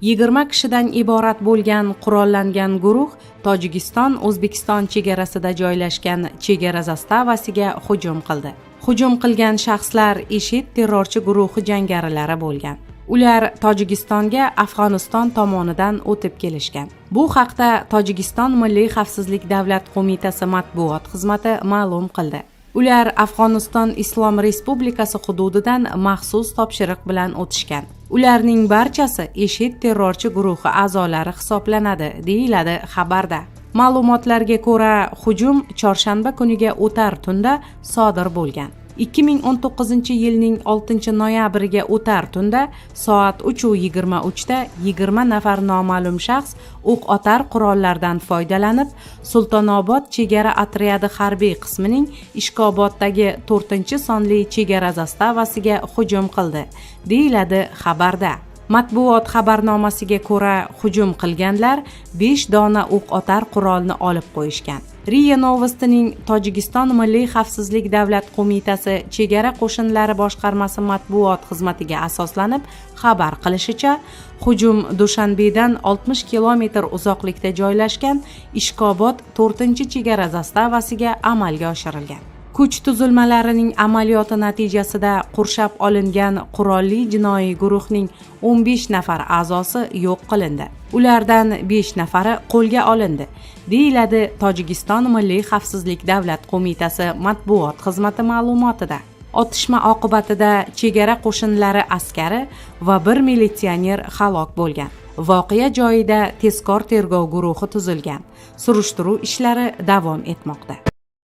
20 kishidan iborat bo'lgan qurollangan guruh Tojikiston O'zbekiston chegarasida joylashgan chegara zastavasiga hujum qildi. Hujum qilgan shaxslar IShID terrorchi guruhi jangarilari bo'lgan. Ular Tojikistonga Afg'oniston tomonidan o'tib kelishgan. Bu haqda Tojikiston Milliy xavfsizlik davlat qo'mitasi matbuot xizmati ma'lum qildi. Ular Afg'oniston Islom Respublikasi hududidan maxsus topshiriq bilan o'tishgan. Ularning barchasi IShID terrorchi guruhi a'zolari hisoblanadi, deyiladi xabarda. Ma'lumotlarga ko'ra, hujum chorshanba kuniga o'tar tunda sodir bo'lgan. 2019-yilning 6-noyabriga o'tar tunda soat 3:23 da 20 nafar noma'lum shaxs o'q-otar qurollardan foydalanib, Sultonobod chegara otryadi harbiy qismining Ishkoboddagi 4-sonli chegara zastavasiga hujum qildi, deyiladi xabarda. Matbuot xabarnomasiga ko'ra, hujum qilganlar 5 dona o'q-otar qurolni olib qo'yishgan. RIA Novostining Tojikiston Milliy xavfsizlik davlat qo'mitasi chegara qo'shinlari boshqarmasi matbuot xizmatiga asoslanib xabar qilishicha, hujum Dushanbedan 60 kilometr uzoqlikda joylashgan Ishkobod 4-chegara zastavasiga amalga oshirilgan. Kuch tuzilmalarining amaliyoti natijasida qurshab olingan qurolli jinoiy guruhning 15 nafar a'zosi yo'q qilindi. Ulardan 5 nafari qo'lga olindi, deyiladi Tojikiston Milliy xavfsizlik davlat qo'mitasi matbuot xizmati ma'lumotida. Otishma oqibatida chegara qo'shinlari askari va bir militsioner halok bo'lgan. Voqea joyida tezkor tergov guruhi tuzilgan. Surishtiruv ishlari davom etmoqda.